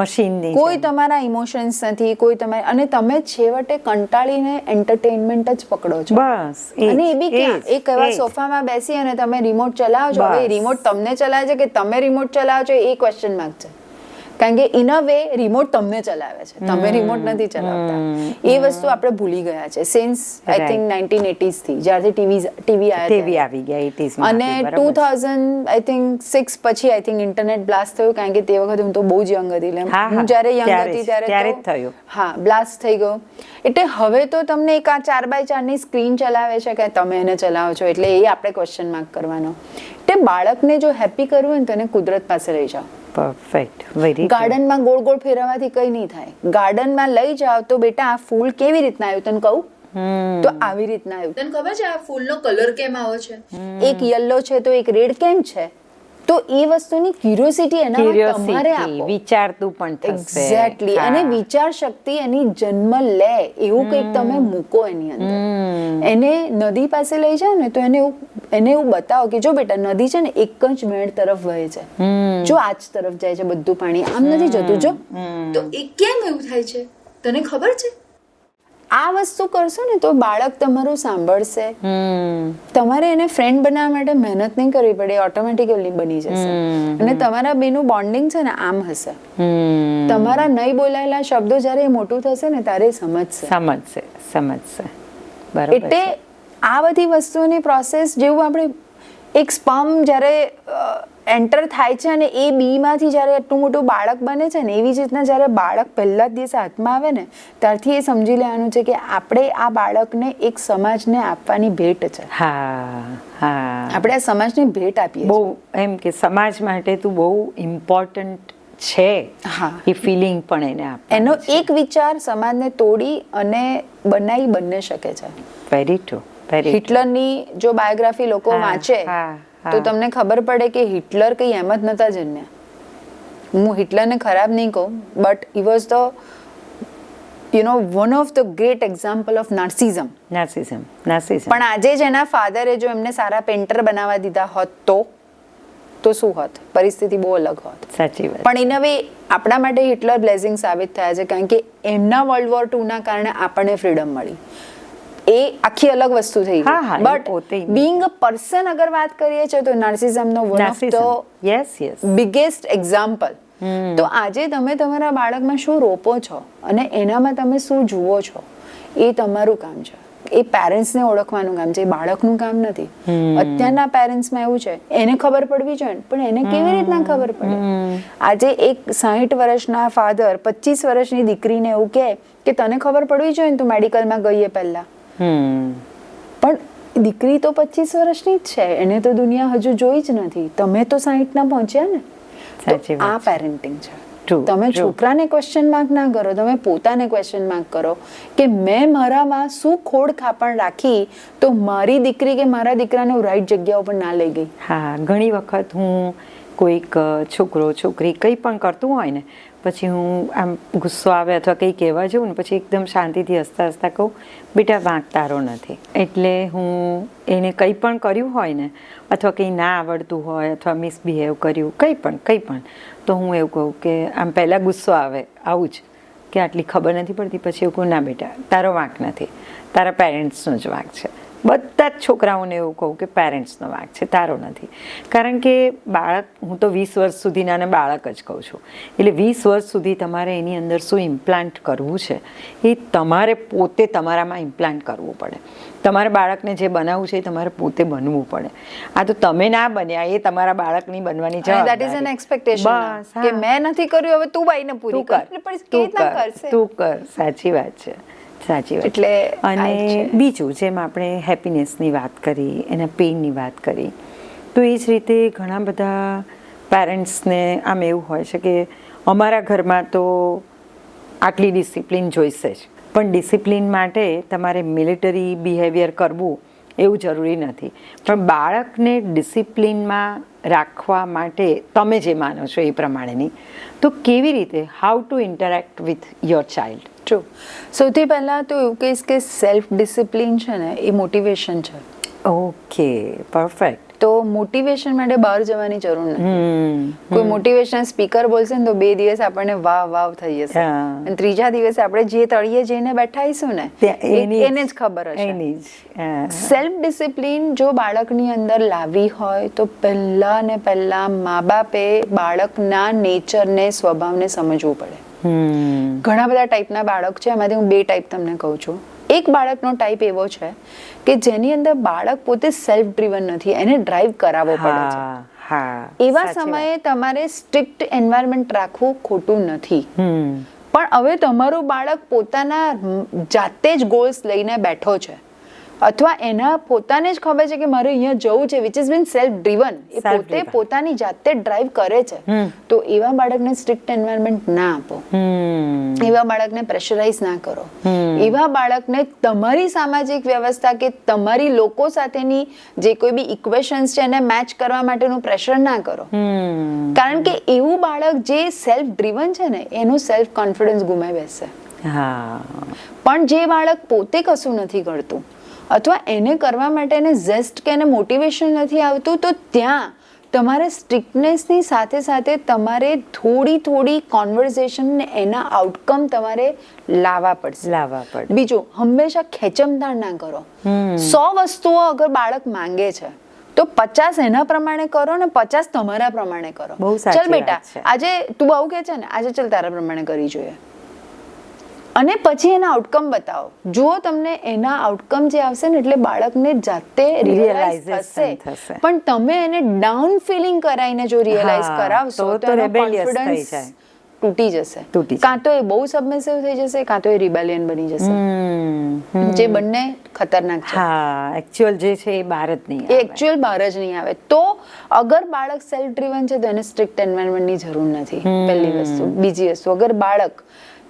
મશીન નહીં, કોઈ તમારા ઇમોશન્સ નથી, કોઈ તમારે, અને તમે છેવટે કંટાળીને એન્ટરટેનમેન્ટ જ પકડો છો બસ. અને એ બી ક્યાં એક એવા સોફામાં બેસી અને તમે રિમોટ ચલાવો છો. હવે રિમોટ તમને ચલાવે છે કે તમે રિમોટ ચલાવો છો એ ક્વેશ્ચન માર્ક છે, કારણ કે ઇન અ વે રિમોટ તમને ચલાવે છે, તમે રિમોટ નથી ચલાવતા. એ વસ્તુ આપણે ભૂલી ગયા છે સિન્સ આઈ થિંક 1980s થી જ્યારથી ટીવી આવી ગયા 80s માં, અને 2000 આઈ થિંક 6 પછી આઈ થિંક ઇન્ટરનેટ બ્લાસ્ટ થયું, કારણ કે તે વખતે હું તો બહુ જ યંગ હતી, હું જ્યારે યંગ હતી ત્યારે થયું. હા, બ્લાસ્ટ થઈ ગયો. એટલે હવે તો તમને એક આ 4x4 ની સ્ક્રીન ચલાવે છે કે તમે એને ચલાવો છો, એટલે એ આપણે ક્વેશ્ચન માર્ક કરવાનો. એટલે બાળકને જો હેપી કરવું હોય ને તો એને કુદરત પાસે લઈ જાઓ. પરફેક્ટ. વેરી ગાર્ડનમાં ગોળ ગોળ ફેરવવાથી કઈ નહીં થાય. ગાર્ડનમાં લઈ જાઓ તો બેટા આ ફૂલ કેવી રીતના આવ્યું તને કહું, તો આવી રીતના આવ્યું. તને ખબર છે આ ફૂલનો કલર કેમ આવો છે, એક યલો છે તો એક રેડ કેમ છે, તો એ વસ્તુની ક્યુરિયોસિટી એનામાં તમારે આપો. વિચારતું પણ થશે. એક્ઝેક્ટલી. અને વિચાર શક્તિ એની જન્મ લે એવું કંઈક તમે મૂકો એની અંદર. એને નદી પાસે લઈ જાઓ ને તો એને એવું બતાવો કે જો બેટા નદી છે ને એક જ મેળ તરફ વહે છે, જો આજ તરફ જાય છે બધું પાણી, આમ નથી જતું, જો તો એ કેમ એવું થાય છે તને ખબર છે? આ વસ્તુ કરશો ને તો બાળક તમારું સાંભળશે. તમારે એને ફ્રેન્ડ બનાવવા માટે મહેનત નહીં કરવી પડે, ઓટોમેટિકલી બની જશે. અને તમારા બેનું બોન્ડિંગ છે ને આમ હશે. તમારા નહીં બોલાયેલા શબ્દો જ્યારે મોટું થશે ને ત્યારે સમજશે. બરાબર. એટલે આ બધી વસ્તુઓની પ્રોસેસ જેવું આપણે એક સ્પર્મ જ્યારે એન્ટર થાય છે અને એ બીમાંથી જ્યારે એટલું મોટું બાળક બને છે ને, એવી જ રીતના જ્યારે બાળક પહેલા જ દિવસે હાથમાં આવે ને ત્યારથી એ સમજી લેવાનું છે કે આપણે આ બાળકને એક સમાજને આપવાની ભેટ છે. આપણે આ સમાજને ભેટ આપીએ. બહુ એમ કે સમાજ માટે તું બહુ ઇમ્પોર્ટન્ટ છે. એ ફિલિંગ પણ એને આપે. એનો એક વિચાર સમાજને તોડી અને બનાવી બંને શકે છે. Very true. હિટલરની જો બાયોગ્રાફી લોકો વાંચે તો તમને ખબર પડે કે હિટલર કઈ એમ જ નતા જન્મ્યા. હું હિટલરને ખરાબ નહીં કહું, but he was the one of the great example of narcissism. પણ આજે જ એના ફાધરે જો એમને સારા પેન્ટર બનાવવા દીધા હોત તો શું હોત? પરિસ્થિતિ બહુ અલગ હોત. સાચી વાત. પણ ઇન અ વે આપણા માટે હિટલર બ્લેસિંગ સાબિત થયા છે, કારણ કે એમના વર્લ્ડ વોર 2 ના કારણે આપણને ફ્રીડમ મળી. એ આખી અલગ વસ્તુ થઈ ગઈ. બટ બીંગ અ પર્સન અગર વાત કરીએ છીએ તો નાર્સિઝમનો one of the biggest example. તો આજે તમે તમારા બાળકમાં શું રોપો છો અને એનામાં તમે શું જુઓ છો એ તમારું કામ છે. એ પેરેન્ટ્સને ઓળખવાનું કામ છે, એ બાળકનું કામ નથી. અત્યારના પેરેન્ટ્સમાં એવું છે, એને ખબર પડવી જોઈએ ને, પણ એને કેવી રીતના ખબર પડે? આજે એક 60 વર્ષના ફાધર 25 વર્ષની દીકરીને એવું કહે કે તને ખબર પડવી જોઈએ ને, તું મેડિકલમાં ગઈ એ પહેલા. પણ દીકરી તો 25 વર્ષની જ છે, એને તો દુનિયા હજુ જોઈ જ નથી. તમે તો 60 ના પહોંચ્યા ને. આ પેરેન્ટિંગ છે. તમે છોકરાને ક્વેશ્ચન માર્ક ના કરો, તમે પોતાને ક્વેશ્ચન માર્ક કરો કે મેં મારામાં શું ખોડ ખાપણ રાખી તો મારી દીકરી કે મારા દીકરાને હું રાઈટ જગ્યા ઉપર ના લઈ ગઈ. હા, ઘણી વખત હું કોઈક છોકરો છોકરી કંઈ પણ કરતું હોય ને, પછી હું આમ ગુસ્સો આવે અથવા કંઈ કહેવા જાઉં ને, પછી એકદમ શાંતિથી હસતા હસતા કહું, બેટા વાંક તારો નથી. એટલે હું એને કંઈ પણ કર્યું હોય ને, અથવા કંઈ ના આવડતું હોય અથવા મિસબિહેવ કર્યું, કંઈ પણ, તો હું એવું કહું કે આમ પહેલાં ગુસ્સો આવે આવું જ કે આટલી ખબર નથી પડતી, પછી એવું કહું ના બેટા તારો વાંક નથી, તારા પેરેન્ટ્સનો જ વાંક છે. બધા જ છોકરાઓને એવું કહું કે પેરેન્ટ્સનો વાંક છે, તારો નથી. કારણ કે બાળક, હું તો 20 વર્ષ સુધીના બાળક જ કહું છું, એટલે 20 વર્ષ સુધી તમારે એની અંદર શું ઇમ્પ્લાન્ટ કરવું છે એ તમારે પોતે તમારામાં ઇમ્પ્લાન્ટ કરવું પડે. તમારે બાળકને જે બનાવવું છે એ તમારે પોતે બનવું પડે. આ તો તમે ના બન્યા એ તમારા બાળકની બનવાની જવાબદારી. ધેટ ઇઝ એન એક્સપેક્ટેશન કે મેં નથી કર્યું, હવે તું બાઈને પૂરી કર. પણ કેવી રીતના કરશે? તું કર. સાચી વાત છે, સાચી વાત. એટલે અને બીજું, જેમ આપણે હેપીનેસની વાત કરી, એના પેઇનની વાત કરી, તો એ જ રીતે ઘણા બધા પેરેન્ટ્સને આમ એવું હોય છે કે અમારા ઘરમાં તો આટલી ડિસિપ્લિન જોઈશે જ, પણ ડિસિપ્લિન માટે તમારે મિલિટરી બિહેવિયર કરવું એવું જરૂરી નથી. પણ બાળકને ડિસિપ્લિનમાં રાખવા માટે તમે જે માનો છો એ પ્રમાણેની, તો કેવી રીતે, how to interact with your child? True. સૌથી પહેલાં તો એવું કહીશ કે સેલ્ફ ડિસિપ્લિન છે ને એ મોટિવેશન છે. Okay, perfect. તો મોટિવેશન માટે બહાર જવાની જરૂર નથી. કોઈ મોટિવેશન સ્પીકર બોલશે ને તો 2 દિવસ આપણને વાવ થઈ જશે, અને 3જા દિવસે આપણે જે તળિયે જઈને બેઠાઈશું ને એને જ ખબર હશે. સેલ્ફ ડિસિપ્લિન જો બાળકની અંદર લાવવી હોય તો પહેલા ને પહેલા મા બાપે બાળકના નેચરને, સ્વભાવને સમજવું પડે. ઘણા બધા ટાઈપના બાળક છે, એમાંથી હું 2 ટાઈપ તમને કહું છું. એક બાળકનો ટાઈપ એવો છે કે જેની અંદર બાળક પોતે સેલ્ફ ડ્રીવન નથી, એને ડ્રાઈવ કરાવવો પડે છે. એવા સમયે તમારે સ્ટ્રિક્ટ એન્વાયરમેન્ટ રાખવું ખોટું નથી, પણ હવે તમારું બાળક પોતાના જાતે જ ગોલ્સ લઈને બેઠો છે, અથવા એના પોતાને જ ખબર છે કે મારે અહીંયા જવું છે, which is been self driven, એ પોતે પોતાની જાતે ડ્રાઈવ કરે છે, તો એવા બાળકને સ્ટ્રિક્ટ એન્વાયરમેન્ટ ના આપો, એવા બાળકને પ્રેશરાઇઝ ના કરો, એવા બાળકને તમારી સામાજિક વ્યવસ્થા કે તમારી લોકો સાથેની જે કોઈ બી ઇક્વેશન્સ છે એને મેચ કરવા માટેનું પ્રેશર ના કરો. કારણ કે એવું બાળક જે સેલ્ફ ડ્રીવન છે ને એનું સેલ્ફ કોન્ફિડન્સ ગુમાવી બેસશે. પણ જે બાળક પોતે કશું નથી કરતું અથવા એને કરવા માટે એને ઝેસ્ટ કે એને મોટિવેશન નથી આવતું, તો ત્યાં તમારે સ્ટ્રિક્ટનેસની સાથે સાથે તમારે થોડી કોન્વર્ઝેશન ને એના આઉટકમ તમારે લાવવા પડશે. બીજું, હંમેશા ખેંચમતાણ ના કરો. 100 વસ્તુઓ અગર બાળક માંગે છે તો 50 એના પ્રમાણે કરો ને 50 તમારા પ્રમાણે કરો. ચલ બેટા, આજે તું આવું કે છે ને, આજે ચલ તારા પ્રમાણે કરી જોઈએ, અને પછી એના આઉટકમ બતાવો. જુઓ તમને એના આઉટકમ જે આવશે ને એટલે બાળકને જાતે રિયલાઇઝ થશે. પણ તમે એને ડાઉન ફીલિંગ કરાઈને જો રિયલાઇઝ કરાવશો તો એનો કોન્ફિડન્સ તૂટી જશે. કાં તો એ બહુ સબમિસિવ થઈ જશે, કાં તો એ રિબેલિયન બની જશે, જે બંને ખતરનાક છે. એકચ્યુઅલ જે છે એ બહાર જ નહીં આવે. એકચ્યુઅલ બહાર જ નહીં આવે. તો અગર બાળક સેલ્ફ ડ્રીવન છે તો એને સ્ટ્રિક્ટ એન્વાયરમેન્ટની જરૂર નથી, પહેલી વસ્તુ. બીજી વસ્તુ, અગર બાળક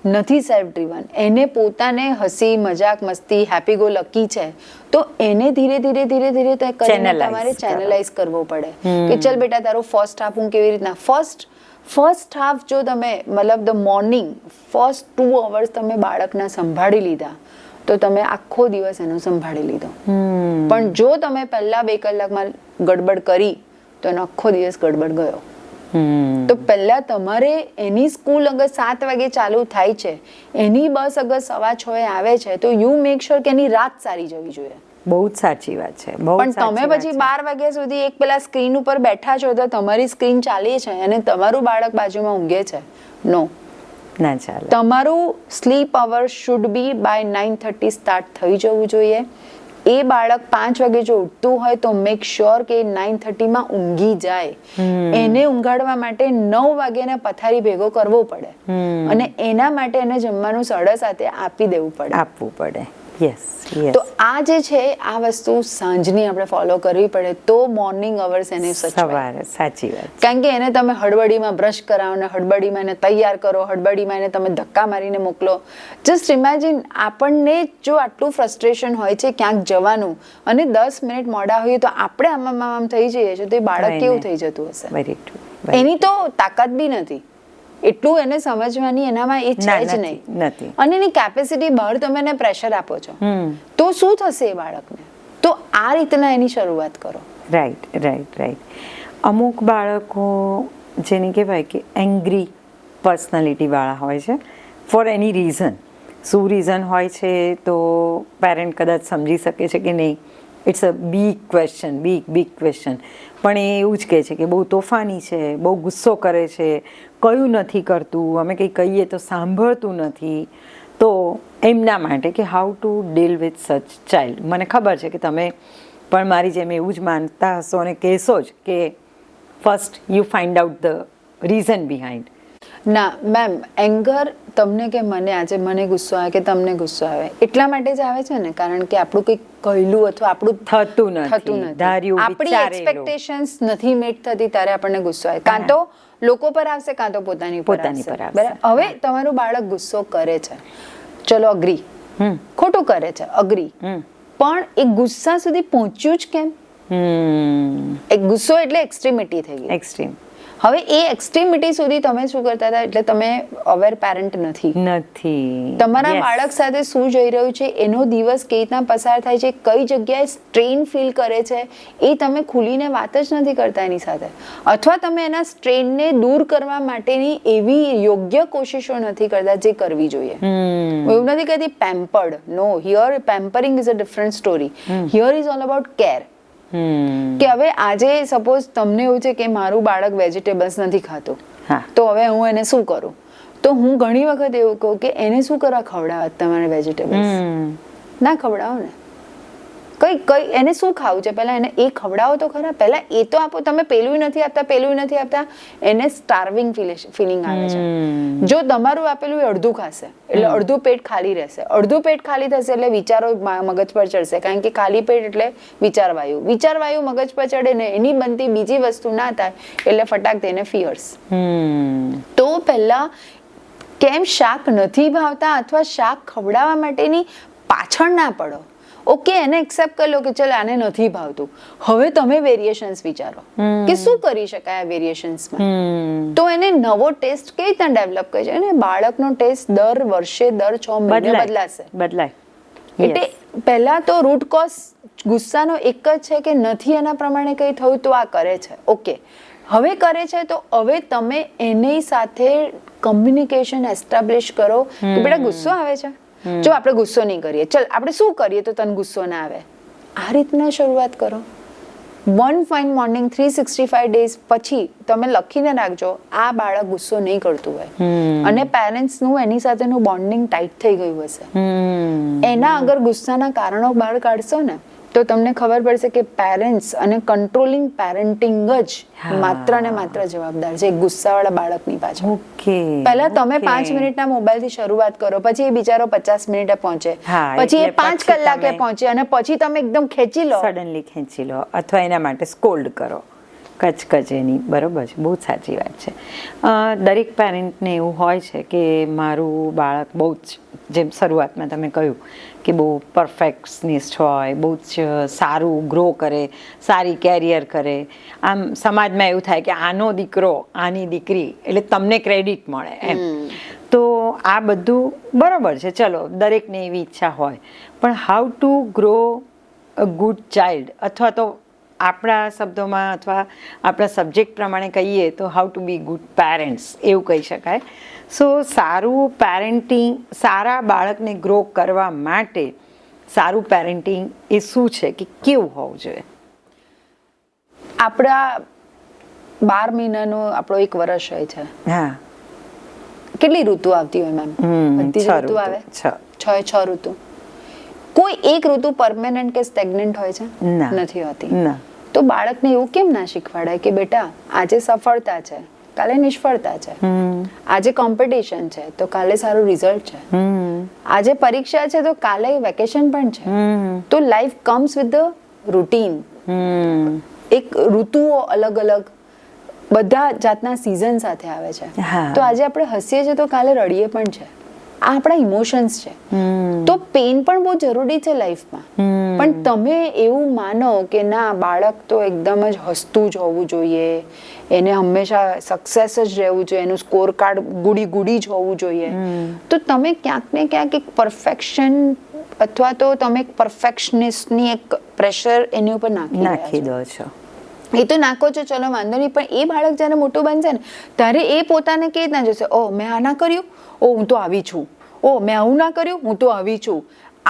નથી સેલ્ફ ડ્રીવન, એને પોતાને હસી મજાક મસ્તી હેપી ગો લકી છે, તો એને ધીરે ધીરે તમારે ચેનલાઇઝ કરવો પડે કે ચલ બેટા તારો ફર્સ્ટ હાફ હું કેવી રીતના, ફર્સ્ટ હાફ જો તમે મતલબ ધ મોર્નિંગ ફર્સ્ટ 2 hours તમે બાળકના સંભાળી લીધા તો તમે આખો દિવસ એનો સંભાળી લીધો. પણ જો તમે પહેલા 2 કલાકમાં ગડબડ કરી તો એનો આખો દિવસ ગડબડ ગયો. તો પહેલા તમારે એની સ્કૂલ અગર 7 વાગે ચાલુ થાય છે, એની બસ અગર 6:15 આવે છે, તો યુ મેક શ્યોર કે એની રાત સારી જવી જોઈએ. બહુ જ સાચી વાત છે. પણ તમે પછી 12 વાગ્યા સુધી એક પેલા સ્ક્રીન ઉપર બેઠા છો તો તમારી સ્ક્રીન ચાલી છે અને તમારું બાળક બાજુમાં ઊંઘે છે, નો. ના ચાલે. તમારું sleep hour should be by 9:30 start થઈ જવું જોઈએ. એ બાળક 5 વાગે જો ઉઠતું હોય તો મેક શ્યોર કે 9:30 માં ઊંઘી જાય. એને ઊંઘાડવા માટે 9 વાગ્યાને પથારી ભેગો કરવો પડે અને એના માટે એને જમવાનું 7:30 આપી દેવું પડે. આપવું પડે. યસ. તો આ જે છે આ વસ્તુ સાંજની આપણે ફોલો કરવી પડે તો મોર્નિંગ અવર્સ એને સચવાય. સવારે. સાચી વાત. કારણ કે એને તમે હડબડીમાં બ્રશ કરાવો ને હડબડીમાં એને તૈયાર કરો, હડબડીમાં એને તમે ધક્કા મારીને મોકલો. જસ્ટ ઇમેજિન, આપણને જો આટલું ફ્રસ્ટ્રેશન હોય છે ક્યાંક જવાનું અને 10 મિનિટ મોડા હોઈએ તો આપણે આમ થઈ જઈએ છીએ, તો એ બાળક કેવું થઈ જતું હશે? Very true. એની તો તાકાત બી નથી, એટલું એને સમજવાની એનામાં એ છે જ નહીં. અને એની કેપેસિટી બહાર તમે એને પ્રેશર આપો છો તો શું થશે એ બાળકને? તો આ રીતના એની શરૂઆત કરો. રાઈટ. અમુક બાળકો જેને કહેવાય કે એંગ્રી પર્સનાલિટીવાળા હોય છે ફોર એની રીઝન. શું રીઝન હોય છે તો પેરેન્ટ કદાચ સમજી શકે છે કે નહીં, ઇટ્સ અ બિગ ક્વેશ્ચન, પણ એ એવું જ કહે છે કે બહુ તોફાની છે, બહુ ગુસ્સો કરે છે, કયું નથી કરતું, અમે કંઈ કહીએ તો સાંભળતું નથી. તો એમના માટે કે how to deal with such child. મને ખબર છે કે તમે પણ મારી જેમ એવું જ માનતા હશો અને કહેશો જ કે first you find out the reason behind. ના મેમ, એંગર તમને કે મને ગુસ્સો આવે કે તમને ગુસ્સો આવે એટલા માટે જ આવે છે ને, કારણ કે આપણું કંઈક કહેલું અથવા આપણું થતું નથી, ધાર્યું, આપણી એક્સપેક્ટેશન્સ નથી મીટ થતી ત્યારે આપણને ગુસ્સો આવે. કાં તો લોકો પર આવશે કાં તો પોતાની પર આવશે. હવે તમારું બાળક ગુસ્સો કરે છે, ચલો અગ્રી, ખોટું કરે છે અગ્રી, પણ એ ગુસ્સા સુધી પહોંચ્યું જ કેમ? એક ગુસ્સો એટલે એક્સ્ટ્રીમિટી થઈ ગઈ. એક્સ્ટ્રીમ. હવે એ એક્સ્ટ્રીમિટી સુધી તમે શું કરતા હતા? એટલે તમે અવેર પેરેન્ટ નથી. તમારા બાળક સાથે શું જઈ રહ્યું છે, એનો દિવસ કેવી રીતના પસાર થાય છે, કઈ જગ્યાએ સ્ટ્રેન ફીલ કરે છે, એ તમે ખુલીને વાત જ નથી કરતા એની સાથે. અથવા તમે એના સ્ટ્રેનને દૂર કરવા માટેની એવી યોગ્ય કોશિશો નથી કરતા જે કરવી જોઈએ. એવું નથી કહેતી pampered, no, here pampering is a different story. Here is all about care. કે હવે આજે સપોઝ તમને એવું છે કે મારું બાળક વેજીટેબલ્સ નથી ખાતું, તો હવે હું એને શું કરું? તો હું ઘણી વખત એવું કહું કે એને શું કરવા ખવડાવવા તમારે વેજીટેબલ્સ? ના ખવડાવો ને. કઈ એને શું ખાવું છે પહેલા એને એ ખવડાવો તો ખરા. પહેલા એ તો આપો. તમે પેલું નથી આપતા, એને સ્ટાર્વિંગ ફિલિંગ આવે છે. જો તમારું આપેલું એ અડધું ખાશે એટલે અડધું પેટ ખાલી રહેશે. અડધું પેટ ખાલી થશે એટલે વિચારો મગજ પર ચડશે, કારણ કે ખાલી પેટ એટલે વિચારવાયુ મગજ પર ચડે ને એની બનતી બીજી વસ્તુ ના થાય એટલે ફટાક દઈને ફિયર્સ. તો પહેલા કેમ શાક નથી ભાવતા અથવા શાક ખવડાવવા માટેની પાછળ ના પડો. ઓકે, એને એક્સેપ્ટ કરી લો કે ચલ આને નથી ભાવતું. હવે તમે વેરિએશન્સ વિચારો કે શું કરી શકાય આ વેરિએશન્સમાં. તો એને નવો ટેસ્ટ કેવી રીતના ડેવલપ કરે છે? અને બાળકનો ટેસ્ટ દર વર્ષે, દર 6 મહિને બદલાય. એટલે પહેલા તો રૂટ કોઝ ગુસ્સાનો એક જ છે કે નથી એના પ્રમાણે કંઈ થયું તો આ કરે છે. ઓકે, હવે કરે છે તો હવે તમે એની સાથે કમ્યુનિકેશન એસ્ટાબ્લિશ કરો કે બેટા ગુસ્સો આવે છે, જો આપણે ગુસ્સો નહીં કરીએ, ચલ આપણે શું કરીએ તો તને ગુસ્સો ના આવે. આ રીતના શરૂઆત કરો. વન ફાઇન મોર્નિંગ 365 ડેઝ પછી તમે લખીને રાખજો આ બાળક ગુસ્સો નહીં કરતું હોય અને પેરેન્ટ્સનું એની સાથેનું બોન્ડિંગ ટાઈટ થઈ ગયું હશે. એના અગર ગુસ્સાના કારણો બહાર કાઢશો ને તો તમને ખબર પડશે કે પેરેન્ટ્સ અને કંટ્રોલિંગ પેરેન્ટિંગ જ માત્ર ને માત્ર જવાબદાર છે ગુસ્સાવાળા બાળકની પાછળ. પહેલા તમે 5 મિનિટના મોબાઈલથી શરૂઆત કરો, પછી એ બિચારો 50 મિનિટે પહોંચે, પછી એ 5 કલાકે પહોંચે અને પછી તમે એકદમ સડનલી ખેંચી લો અથવા એના માટે સ્કોલ્ડ કરો. કચ એની બરોબર છે, બહુ સાચી વાત છે. દરેક પેરેન્ટને એવું હોય છે કે મારું બાળક બહુ જ, જેમ શરૂઆતમાં તમે કહ્યું કે બહુ પરફેક્શનિસ્ટ હોય, બહુ જ સારું ગ્રો કરે, સારી કેરિયર કરે. આમ સમાજમાં એવું થાય કે આનો દીકરો, આની દીકરી, એટલે તમને ક્રેડિટ મળે એમ. તો આ બધું બરાબર છે, ચલો દરેકને એવી ઈચ્છા હોય, પણ how to grow a good child, અથવા તો આપણા શબ્દોમાં અથવા આપણા સબ્જેક્ટ પ્રમાણે કહીએ તો how to B good parents એવું કહી શકાય. સો સારું પેરેન્ટિંગ, સારા બાળકને ગ્રો કરવા માટે સારું પેરેન્ટિંગ એ શું છે કે કેવું હોવું જોઈએ? આપણા 12 મહિનાનો આપણો 1 વર્ષ હોય છે. કેટલી ઋતુ આવતી હોય મેમ? બધી જ ઋતુ આવે? 6 ઋતુ. કોઈ એક ઋતુ પરમેનન્ટ કે સ્ટેગ્નન્ટ હોય છે? નથી હોતી. તો બાળકને એવું કેમ ના શીખવાડાય કે બેટા આજે સફળતા છે, કાલે નિષ્ફળતા છે, આજે કોમ્પિટિશન છે તો કાલે સારું રિઝલ્ટ છે, આજે પરીક્ષા છે તો કાલે વેકેશન પણ છે. તો life comes with the routine. એક ઋતુઓ અલગ અલગ બધા જાતના સિઝન સાથે આવે છે. તો આજે આપણે હસીએ છીએ તો કાલે રડીએ પણ છે. આ આપણા ઇમોશન્સ છે. તો પેન પણ બહુ જરૂરી છે લાઈફમાં. પણ તમે એવું માનો કે ના બાળક તો એકદમ જ હસતું જ હોવું જોઈએ, એને હંમેશા સક્સેસ જ રહેવું જોઈએ, એનું સ્કોર કાર્ડ ગુડી જ હોવું જોઈએ, તો તમે ક્યાંક ને ક્યાંક એક પરફેક્શન અથવા તો તમે એક પરફેક્શનિસ્ટની એક પ્રેશર એની ઉપર નાખી દો છો. એ તો નાખો છો, ચલો વાંધો નહીં, પણ એ બાળક જ્યારે મોટું બનશે ને ત્યારે એ પોતાને કેવી રીતના જોશે? ઓ મેં આ ના કર્યું, ઓ હું તો આવી છું, ઓ મેં આવું ના કર્યું, હું તો આવી છું.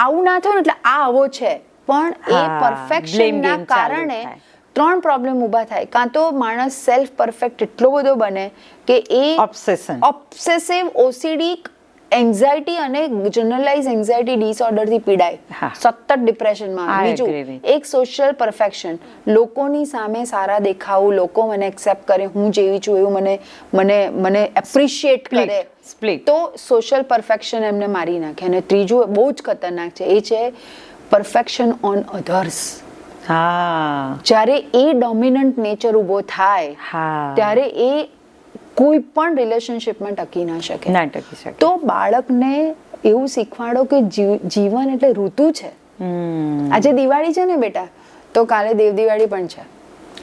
આવું ના થયું એટલે આ આવો છે. પણ એ પરફેક્શનના કારણે 3 પ્રોબ્લેમ ઊભા થાય. કાં તો માણસ સેલ્ફ પરફેક્ટ એટલો બધો બને કે એ ઓબ્સેસિવ ઓસીડી એન્ઝાયટી અને જનરલાઇઝ એન્ઝાયટી ડિસઓર્ડરથી પીડાય, સતત ડિપ્રેશનમાં. બીજું એક સોશિયલ પરફેક્શન, લોકોની સામે સારા દેખાવું, લોકો મને એક્સેપ્ટ કરે, હું જેવી છું એવું મને મને મને એપ્રિશિએટ કરે, તો સોશિયલ પરફેક્શન એમને મારી નાખે. અને ત્રીજું બહુ જ ખતરનાક છે, એ છે પરફેક્શન ઓન અધર્સ. જ્યારે એ ડોમિનન્ટ નેચર ઊભો થાય ત્યારે એ કોઈ પણ રિલેશનશિપમાં ટકી ના શકે. તો બાળકને એવું શીખવાડો કે જીવન એટલે ઋતુ છે. આજે દિવાળી છે ને બેટા તો કાલે દેવ દિવાળી પણ છે.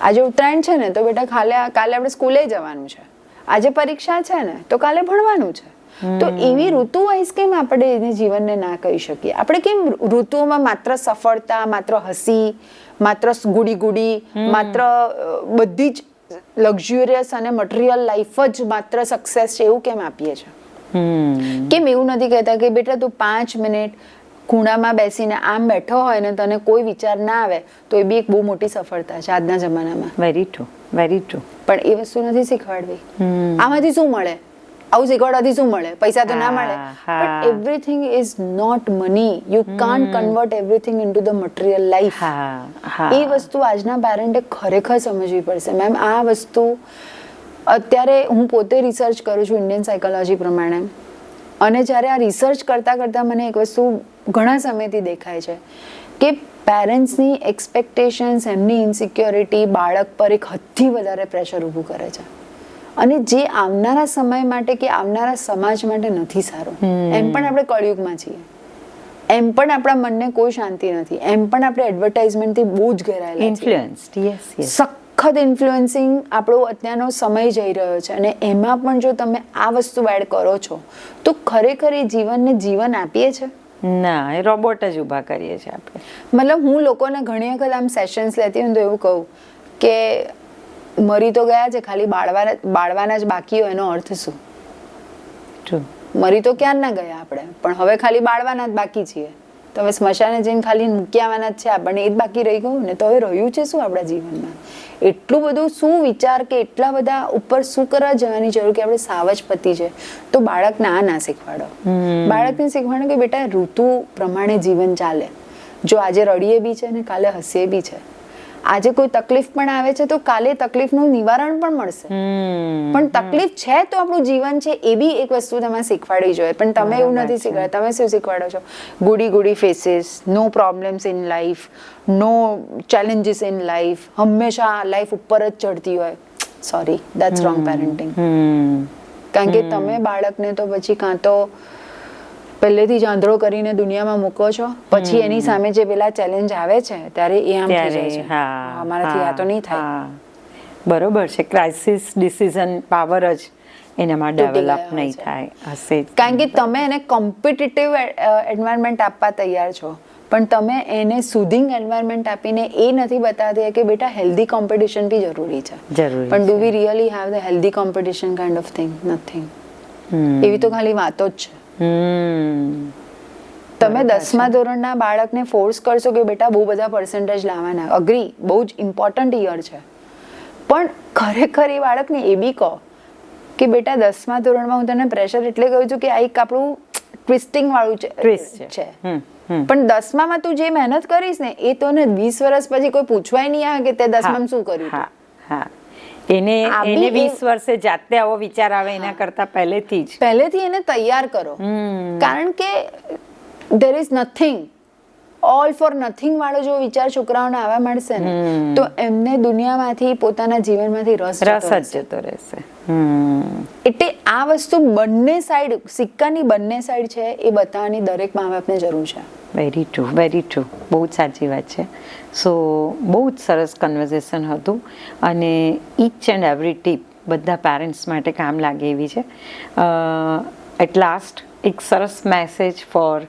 આજે ઉત્તરાયણ છે ને તો બેટા કાલે આપણે સ્કૂલે જવાનું છે. આજે પરીક્ષા છે ને તો કાલે ભણવાનું છે. તો એવી ઋતુ વાઇઝ કેમ આપણે એને જીવનને ના કહી શકીએ? આપણે કેમ ઋતુઓમાં માત્ર સફળતા, માત્ર હસી, માત્ર ગુડી, માત્ર બધી જ લક્ઝુરિયસ અને મટીરિયલ લાઈફ જ માત્ર સક્સેસ છે એવું કેમ આપીએ છીએ? કેમ એવું નથી કહેતા કે બેટા તું 5 મિનિટ ખૂણામાં બેસીને આમ બેઠો હોય ને તને કોઈ વિચાર ના આવે તો એ બી એક બહુ મોટી સફળતા છે આજના જમાનામાં. Very true. પણ એ વસ્તુ નથી શીખવાડવી. આમાંથી શું મળે? આવું શીખવાડવાથી શું મળે? પૈસા તો ના મળે. But everything is not money. You can't convert everything into the material life. એ વસ્તુ આજના પેરેન્ટે ખરેખર સમજવી પડશે. મેમ આ વસ્તુ અત્યારે હું પોતે રિસર્ચ કરું છું ઇન્ડિયન સાયકોલોજી પ્રમાણે, અને જ્યારે આ રિસર્ચ કરતાં મને એક વસ્તુ ઘણા સમયથી દેખાય છે કે પેરેન્ટ્સની એક્સપેક્ટેશન્સ, એમની ઇન્સિક્યોરિટી બાળક પર એક હદથી વધારે પ્રેશર ઊભું કરે છે. અને જે આવનારા સમય માટે કે આવનારા સમાજ માટે નથી સારું. એમ પણ આપણે કળયુગમાં છીએ, એમ પણ આપણા મનને કોઈ શાંતિ નથી, એમ પણ આપણે એડવર્ટાઇઝમેન્ટથી બહુ જ ઘેરાયેલા છીએ. સખત ઇન્ફ્લુએન્સિંગ આપણો અત્યારનો સમય જઈ રહ્યો છે. અને એમાં પણ જો તમે આ વસ્તુ એડ કરો છો તો ખરેખર એ જીવનને જીવન આપીએ છીએ? ના, એ રોબોટ જ ઊભા કરીએ છીએ આપણે. મતલબ હું લોકોને ઘણી વખત આમ સેશન્સ લેતી હોય તો એવું કહું કે મરી તો ગયા છે, ખાલી બાળવાના જ બાકી હોય. એનો અર્થ શું? મરી તો ક્યાં ના ગયા આપણે, પણ હવે ખાલી બાળવાના જ બાકી છીએ. તો હવે સ્મશાને જઈને ખાલી મૂકી આવવાના જ છે આપણને, એ જ બાકી રહી ગયું ને. તો હવે રહ્યું છે શું આપણા જીવનમાં? એટલું બધું શું વિચાર કે એટલા બધા ઉપર શું કરવા જવાની જરૂર કે આપણે સાવ જ પતિ છે. તો બાળકને આ ના શીખવાડો. બાળકને શીખવાડો કે બેટા ઋતુ પ્રમાણે જીવન ચાલે. જો આજે રડીએ બી છે ને કાલે હસીએ બી છે. આજે કોઈ તકલીફ પણ આવે છે તો કાલે તકલીફનું નિવારણ પણ મળશે. પણ તકલીફ છે તો આપણું જીવન છે એ બી એક વસ્તુ તમે શીખવાડવી જોઈએ. પણ તમે એવું નથી શીખવાડતા. તમે શું શીખવાડો છો? Goody faces, no problems in life, no challenges in life, હંમેશા લાઈફ ઉપર જ ચડતી હોય. Sorry, that's wrong parenting. કારણ કે તમે બાળકને તો પછી કાં તો પહેલેથી જ આંધળો કરીને દુનિયામાં મૂકો છો, પછી એની સામે જે પેલા ચેલેન્જ આવે છે ત્યારે એ આમ થઈ જાય છે, અમારાથી આ તો નહીં થાય. બરોબર છે. ક્રાઇસિસ ડિસિઝન પાવર જ એનામાં ડેવલપ નહીં થાય હશે. કારણ કે તમે એને કોમ્પિટિટિવ એન્વાયરમેન્ટ આપવા તૈયાર છો, પણ તમે એને સુધિંગ એન્વાયરમેન્ટ આપીને એ નથી બતાવતા કે બેટા હેલ્ધી કોમ્પિટિશન બી જરૂરી છે. પણ do we really have the healthy competition kind of thing? Nothing. એવી તો ખાલી વાતો જ છે. તમે 10મા ધોરણના બાળકને ફોર્સ કરશો કે બેટા બહુ બધા પર્સન્ટેજ લાવવાના, અગ્રી, બહુ જ ઇમ્પોર્ટન્ટ યર છે, પણ ખરેખર એ બાળકને એ બી કહો કે બેટા 10મા ધોરણમાં હું તને પ્રેશર એટલે કહું છું કે આ એક આપણું ટ્વિસ્ટિંગ વાળું Twist છે. પણ 10મામાં તું જે મહેનત કરીશ ને એ તો ને 20 વર્ષ પછી કોઈ પૂછવાય નહીં આવે કે તે 10મામાં શું કર્યું હા હતું. હા એને આ બી એને એ- 20 વર્ષે જાતે આવો વિચાર આવે એના કરતા પહેલેથી એને તૈયાર કરો. કારણ કે there is nothing, all for nothing વાળો જો વિચાર છોકરાઓને આવવા મળશે ને તો એમને દુનિયામાંથી પોતાના જીવનમાંથી રસ જતો રસ રહેશે. જ જતો રહેશે. એટલે આ વસ્તુ બંને સાઈડ, સિક્કાની બંને સાઈડ છે એ બતાવવાની દરેક મા બાપને જરૂર છે. વેરી ટ્રુ, વેરી ટ્રુ, બહુ જ સાચી વાત છે. સો બહુ જ સરસ કન્વર્ઝેશન હતું અને ઈચ એન્ડ એવરી ટીપ બધા પેરેન્ટ્સ માટે કામ લાગે એવી છે. એટ લાસ્ટ એક સરસ મેસેજ ફોર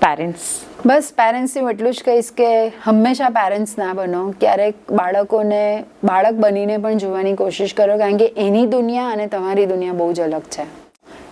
પેરેન્ટ્સ. બસ પેરેન્ટ્સથી હું એટલું જ કહીશ કે હંમેશા પેરેન્ટ્સ ના બનો. ક્યારેક બાળકોને બાળક બનીને પણ જોવાની કોશિશ કરો, કારણ કે એની દુનિયા અને તમારી દુનિયા બહુ જ અલગ છે.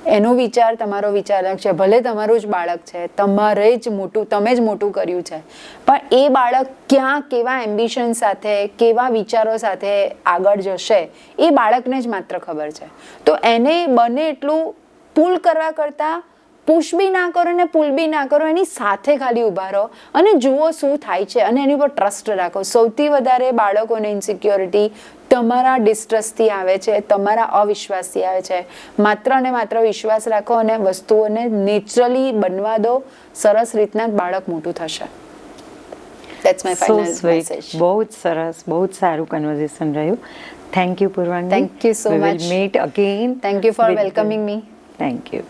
એનો વિચાર તમારો વિચાર અલગ છે. ભલે તમારું જ બાળક છે, તમારે જ મોટું, તમે જ મોટું કર્યું છે, પણ એ બાળક ક્યાં કેવા એમ્બિશન સાથે, કેવા વિચારો સાથે આગળ જશે એ બાળકને જ માત્ર ખબર છે. તો એને બને એટલું પુલ કરવા કરતાં પુશ બી ના કરો ને પુલ બી ના કરો, એની સાથે ખાલી ઊભા રહો અને જુઓ શું થાય છે અને એની પર ટ્રસ્ટ રાખો. સૌથી વધારે બાળકોને ઇન્સિક્યોરિટી તમારા ડિસ્ટ્રસ્ટથી આવે છે, તમારા અવિશ્વાસથી આવે છે. માત્ર ને માત્ર વિશ્વાસ રાખો અને વસ્તુઓને નેચરલી બનવા દો. સરસ રીતના જ બાળક મોટું થશે. That's my so final sweet, message. બહુ જ સરસ, બહુ જ સારું કન્વર્ઝેશન રહ્યું. Thank you Purvangi. Thank you so We will much. meet again. Thank you for with the- welcoming me. Thank you.